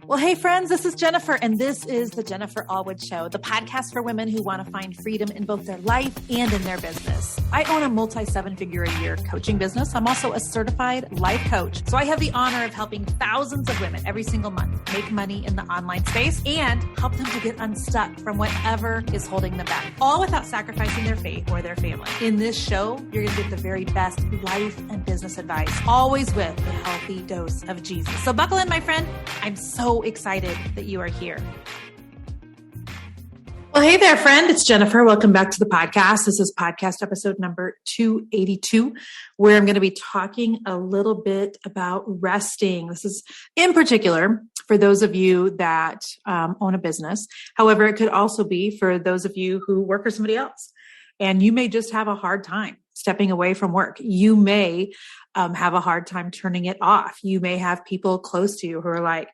Well, hey friends, this is Jennifer, and this is the Jennifer Allwood Show, the podcast for women who want to find freedom in both their life and in their business. I own a multi-7-figure-a-year coaching business. I'm also a certified life coach. So I have the honor of helping thousands of women every single month make money in the online space and help them to get unstuck from whatever is holding them back, all without sacrificing their faith or their family. In this show, you're going to get the very best life and business advice, always with a healthy dose of Jesus. So buckle in, my friend. I'm so excited that you are here. Well, hey there, friend. It's Jennifer. Welcome back to the podcast. This is podcast episode number 282, where I'm going to be talking a little bit about resting. This is in particular for those of you that own a business. However, it could also be for those of you who work for somebody else. And you may just have a hard time stepping away from work. You may have a hard time turning it off. You may have people close to you who are like,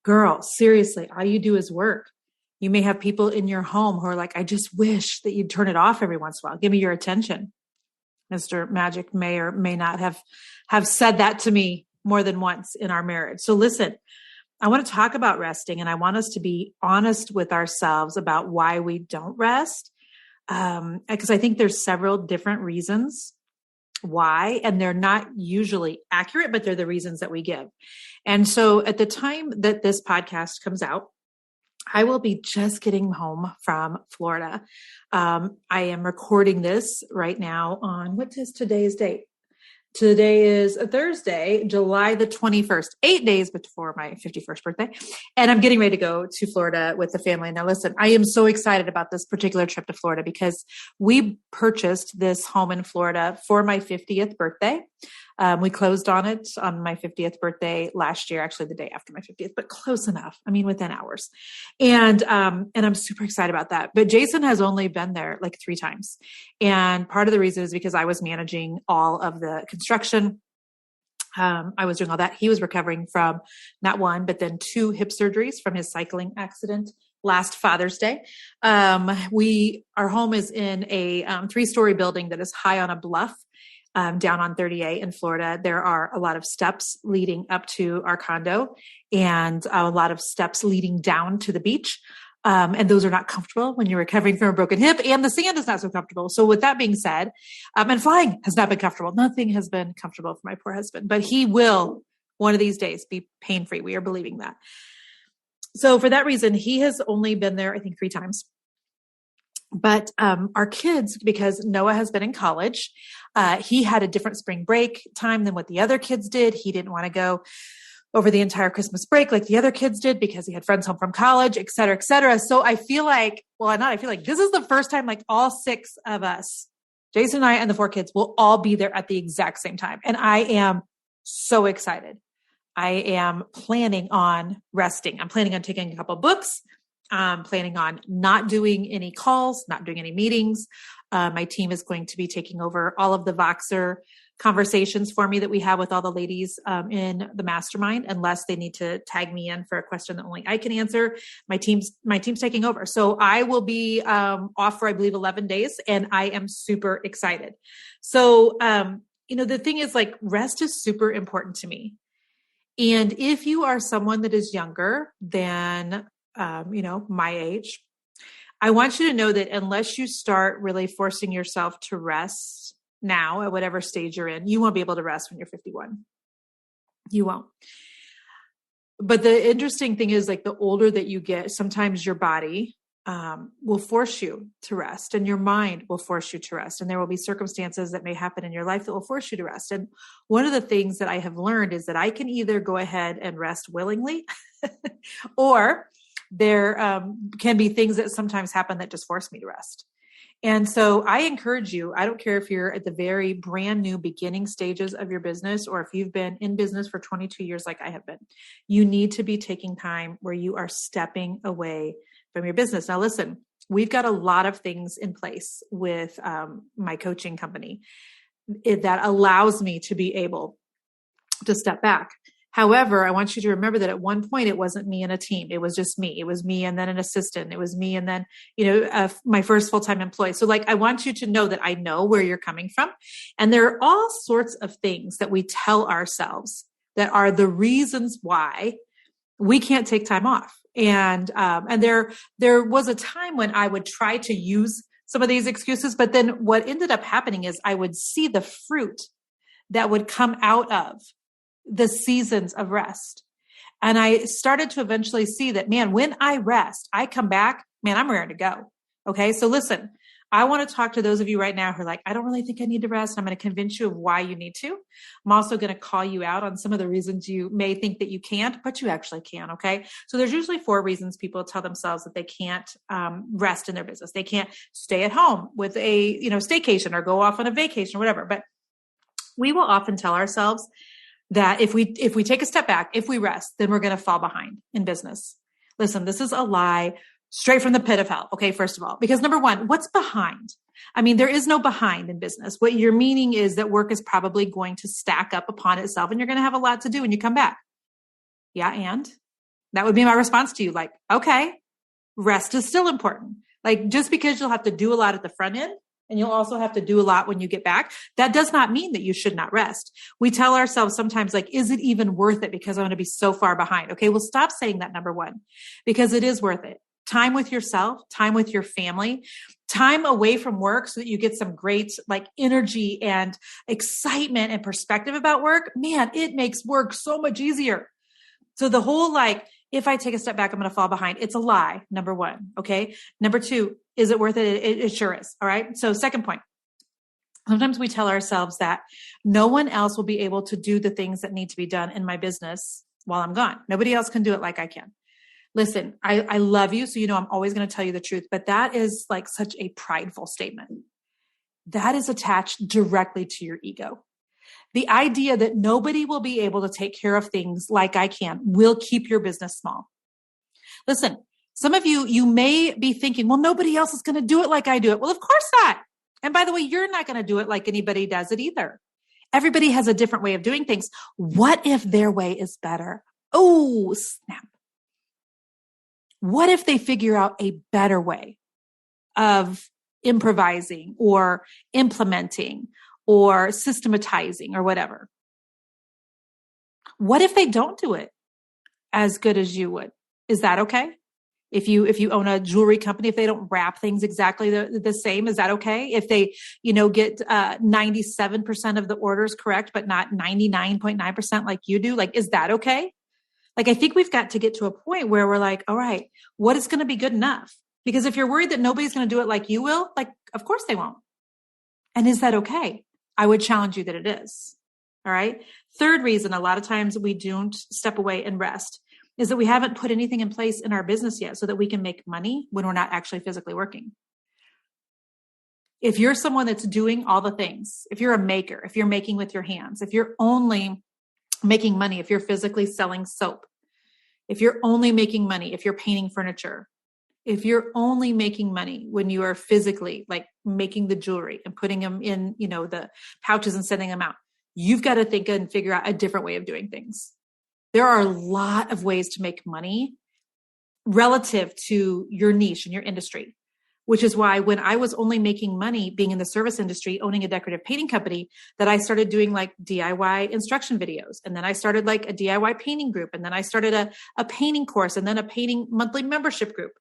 girl, seriously, all you do is work. You may have people in your home who are like, I just wish that you'd turn it off every once in a while. Give me your attention. Mr. Magic may or may not have said that to me more than once in our marriage. So listen, I want to talk about resting, and I want us to be honest with ourselves about why we don't rest. Because I think there's several different reasons why, and they're not usually accurate, but they're the reasons that we give. And so at the time that this podcast comes out, I will be just getting home from Florida. I am recording this right now on, what is today's date? Today is a Thursday, July the 21st, 8 days before my 51st birthday. And I'm getting ready to go to Florida with the family. Now, listen, I am so excited about this particular trip to Florida because we purchased this home in Florida for my 50th birthday. We closed on it on my 50th birthday last year, actually the day after my 50th, but close enough. I mean, within hours. And I'm super excited about that. But Jason has only been there like 3 times. And part of the reason is because I was managing all of the construction. I was doing all that. He was recovering from not 1, but then 2 hip surgeries from his cycling accident last Father's Day. Our home is in a 3-story building that is high on a bluff. Down on 38 in Florida. There are a lot of steps leading up to our condo and a lot of steps leading down to the beach. And those are not comfortable when you're recovering from a broken hip, and the sand is not so comfortable. So with that being said, and flying has not been comfortable. Nothing has been comfortable for my poor husband, but he will one of these days be pain-free. We are believing that. So for that reason, he has only been there, I think, 3 times. But our kids, because Noah has been in college, he had a different spring break time than what the other kids did. He didn't want to go over the entire Christmas break like the other kids did because he had friends home from college, et cetera, et cetera. So I feel like, this is the first time like all 6 of us, Jason and I and the 4 kids, will all be there at the exact same time. And I am so excited. I am planning on resting. I'm planning on taking a couple books. I'm planning on not doing any calls, not doing any meetings. My team is going to be taking over all of the Voxer conversations for me that we have with all the ladies in the mastermind, unless they need to tag me in for a question that only I can answer. My team's taking over. So I will be off for, I believe, 11 days, and I am super excited. So, the thing is, like, rest is super important to me. And if you are someone that is younger than my age, I want you to know that unless you start really forcing yourself to rest now at whatever stage you're in, you won't be able to rest when you're 51. You won't. But the interesting thing is, like, the older that you get, sometimes your body will force you to rest, and your mind will force you to rest. And there will be circumstances that may happen in your life that will force you to rest. And one of the things that I have learned is that I can either go ahead and rest willingly or there can be things that sometimes happen that just force me to rest. And so I encourage you, I don't care if you're at the very brand new beginning stages of your business, or if you've been in business for 22 years like I have been, you need to be taking time where you are stepping away from your business. Now, listen, we've got a lot of things in place with my coaching company that allows me to be able to step back. However, I want you to remember that at one point, it wasn't me and a team. It was just me. It was me and then an assistant. It was me and then, my first full-time employee. So I want you to know that I know where you're coming from. And there are all sorts of things that we tell ourselves that are the reasons why we can't take time off. And there was a time when I would try to use some of these excuses, but then what ended up happening is I would see the fruit that would come out of the seasons of rest. And I started to eventually see that, man, when I rest, I come back, man, I'm ready to go. Okay. So listen, I want to talk to those of you right now who are like, I don't really think I need to rest. I'm going to convince you of why you need to. I'm also going to call you out on some of the reasons you may think that you can't, but you actually can. Okay. So there's usually 4 reasons people tell themselves that they can't rest in their business. They can't stay at home with a, staycation or go off on a vacation or whatever. But we will often tell ourselves that if we take a step back, if we rest, then we're going to fall behind in business. Listen, this is a lie straight from the pit of hell. Okay. First of all, because number one, what's behind? I mean, there is no behind in business. What you're meaning is that work is probably going to stack up upon itself and you're going to have a lot to do when you come back. Yeah. And that would be my response to you. Like, okay, rest is still important. Like just because you'll have to do a lot at the front end and you'll also have to do a lot when you get back, that does not mean that you should not rest. We tell ourselves sometimes like, is it even worth it because I'm going to be so far behind? Okay. Well, stop saying that, number one, because it is worth it. Time with yourself, time with your family, time away from work so that you get some great like energy and excitement and perspective about work. Man, it makes work so much easier. So the whole like, if I take a step back, I'm going to fall behind. It's a lie. Number one. Okay. Number two, is it worth it? It sure is. All right. So second point, sometimes we tell ourselves that no one else will be able to do the things that need to be done in my business while I'm gone. Nobody else can do it like I can. Listen, I love you. So, I'm always going to tell you the truth, but that is like such a prideful statement. That is attached directly to your ego. The idea that nobody will be able to take care of things like I can will keep your business small. Listen, some of you may be thinking, well, nobody else is going to do it like I do it. Well, of course not. And by the way, you're not going to do it like anybody does it either. Everybody has a different way of doing things. What if their way is better? Oh, snap. What if they figure out a better way of improvising or implementing or systematizing or whatever? What if they don't do it as good as you would? Is that okay? If you own a jewelry company, if they don't wrap things exactly the same, is that okay? If they, get 97% of the orders correct, but not 99.9% like you do, like, is that okay? Like, I think we've got to get to a point where we're like, all right, what is going to be good enough? Because if you're worried that nobody's going to do it like you will, like, of course they won't. And is that okay? I would challenge you that it is. All right. Third reason, a lot of times we don't step away and rest is that we haven't put anything in place in our business yet so that we can make money when we're not actually physically working. If you're someone that's doing all the things, if you're a maker, if you're making with your hands, if you're only making money if you're physically selling soap, if you're only making money if you're painting furniture, if you're only making money when you are physically like making the jewelry and putting them in, the pouches and sending them out, you've got to think and figure out a different way of doing things. There are a lot of ways to make money relative to your niche and your industry, which is why when I was only making money being in the service industry, owning a decorative painting company, that I started doing like DIY instruction videos. And then I started like a DIY painting group. And then I started a painting course and then a painting monthly membership group.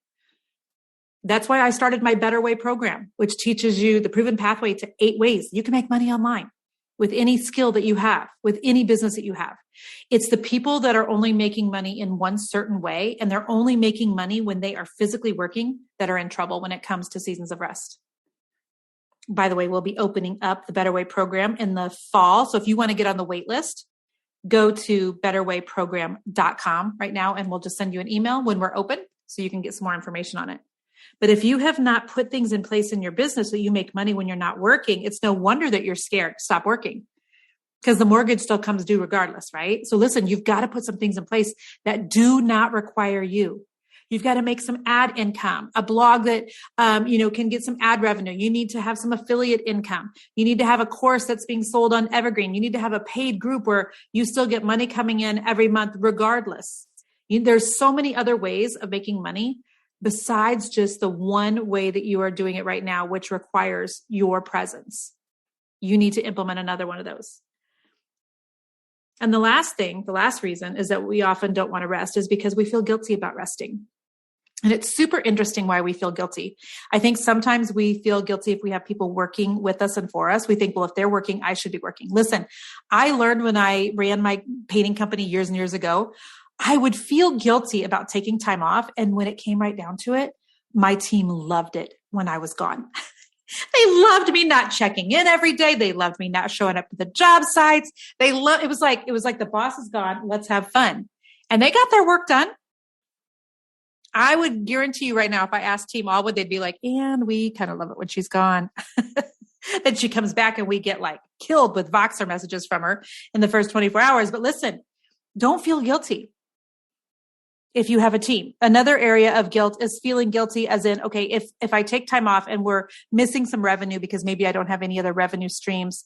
That's why I started my Better Way program, which teaches you the proven pathway to 8 ways you can make money online with any skill that you have, with any business that you have. It's the people that are only making money in one certain way, and they're only making money when they are physically working, that are in trouble when it comes to seasons of rest. By the way, we'll be opening up the Better Way program in the fall. So if you want to get on the wait list, go to betterwayprogram.com right now, and we'll just send you an email when we're open so you can get some more information on it. But if you have not put things in place in your business so you make money when you're not working, it's no wonder that you're scared to stop working, because the mortgage still comes due regardless, right? So listen, you've got to put some things in place that do not require you. You've got to make some ad income, a blog that, can get some ad revenue. You need to have some affiliate income. You need to have a course that's being sold on Evergreen. You need to have a paid group where you still get money coming in every month regardless. There's so many other ways of making money besides just the one way that you are doing it right now, which requires your presence. You need to implement another one of those. And the last reason is that we often don't want to rest is because we feel guilty about resting. And it's super interesting why we feel guilty. I think sometimes we feel guilty if we have people working with us and for us. We think, well, if they're working, I should be working. Listen, I learned when I ran my painting company years and years ago, I would feel guilty about taking time off. And when it came right down to it, my team loved it when I was gone. They loved me not checking in every day. They loved me not showing up to the job sites. It was like the boss is gone. Let's have fun. And they got their work done. I would guarantee you right now, if I asked Team Allwood, they'd be like, and we kind of love it when she's gone. Then she comes back and we get like killed with Voxer messages from her in the first 24 hours. But listen, don't feel guilty if you have a team. Another area of guilt is feeling guilty as in, okay, if I take time off and we're missing some revenue because maybe I don't have any other revenue streams,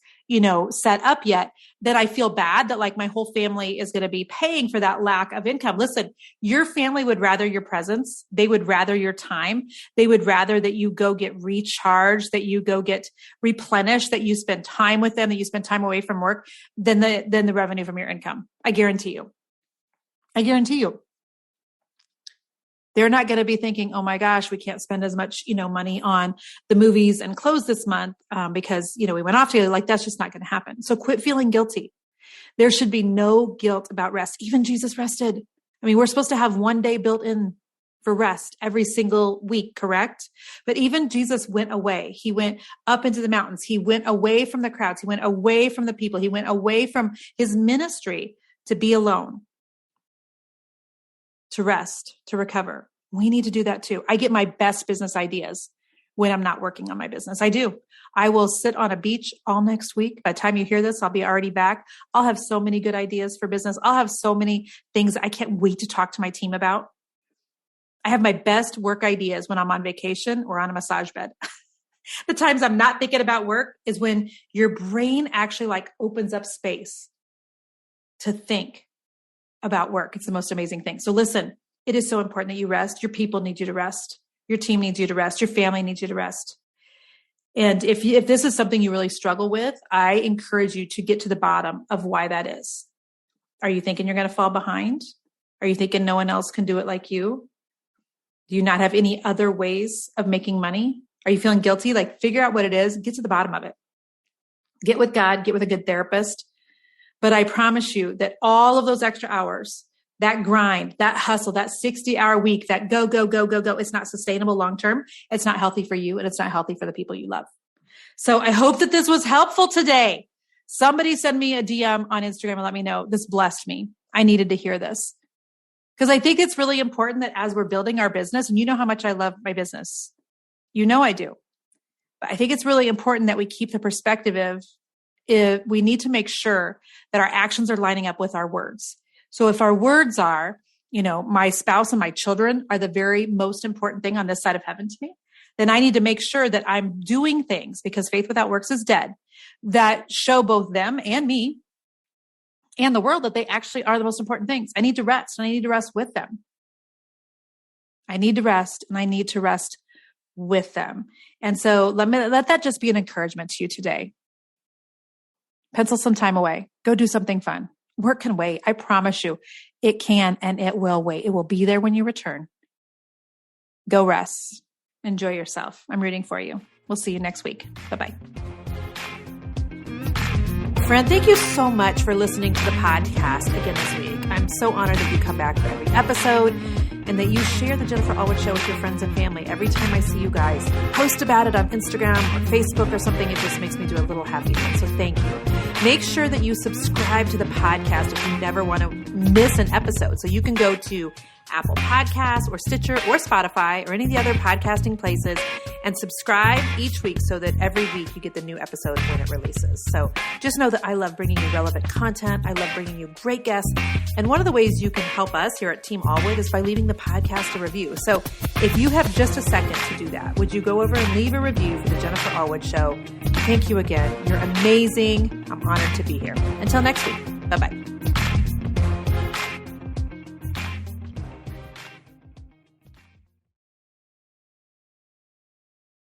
set up yet, then I feel bad that like my whole family is going to be paying for that lack of income. Listen, your family would rather your presence. They would rather your time. They would rather that you go get recharged, that you go get replenished, that you spend time with them, that you spend time away from work than the revenue from your income. I guarantee you. They're not going to be thinking, oh my gosh, we can't spend as much, money on the movies and clothes this month because, we went off together. Like that's just not going to happen. So quit feeling guilty. There should be no guilt about rest. Even Jesus rested. I mean, we're supposed to have one day built in for rest every single week, correct? But even Jesus went away. He went up into the mountains. He went away from the crowds. He went away from the people. He went away from his ministry to be alone, to rest, to recover. We need to do that too. I get my best business ideas when I'm not working on my business. I do. I will sit on a beach all next week. By the time you hear this, I'll be already back. I'll have so many good ideas for business. I'll have so many things I can't wait to talk to my team about. I have my best work ideas when I'm on vacation or on a massage bed. The times I'm not thinking about work is when your brain actually like opens up space to think about work. It's the most amazing thing. So listen, it is so important that you rest. Your people need you to rest. Your team needs you to rest. Your family needs you to rest. And if this is something you really struggle with, I encourage you to get to the bottom of why that is. Are you thinking you're going to fall behind? Are you thinking no one else can do it like you? Do you not have any other ways of making money? Are you feeling guilty? Like figure out what it is, get to the bottom of it. Get with God, get with a good therapist. But I promise you that all of those extra hours, that grind, that hustle, that 60-hour week, that go, it's not sustainable long-term. It's not healthy for you and it's not healthy for the people you love. So I hope that this was helpful today. Somebody send me a DM on Instagram and let me know this blessed me. I needed to hear this because I think it's really important that as we're building our business, and you know how much I love my business. You know I do. But I think it's really important that we keep the perspective of we need to make sure that our actions are lining up with our words. So if our words are, my spouse and my children are the very most important thing on this side of heaven to me, then I need to make sure that I'm doing things, because faith without works is dead, that show both them and me and the world that they actually are the most important things. I need to rest, and I need to rest with them. I need to rest, and I need to rest with them. And so let that just be an encouragement to you today. Pencil some time away. Go do something fun. Work can wait. I promise you it can, and it will wait. It will be there when you return. Go rest. Enjoy yourself. I'm rooting for you. We'll see you next week. Bye-bye. Friend, thank you so much for listening to the podcast again this week. I'm so honored that you come back for every episode and that you share the Jennifer Allwood Show with your friends and family. Every time I see you guys post about it on Instagram or Facebook or something, it just makes me do a little happy. So thank you. Make sure that you subscribe to the podcast if you never want to miss an episode. So you can go to Apple Podcasts or Stitcher or Spotify or any of the other podcasting places and subscribe each week so that every week you get the new episode when it releases. So just know that I love bringing you relevant content. I love bringing you great guests. And one of the ways you can help us here at Team Allwood is by leaving the podcast a review. So if you have just a second to do that, would you go over and leave a review for the Jennifer Allwood Show? Thank you again. You're amazing. I'm honored to be here. Until next week. Bye-bye.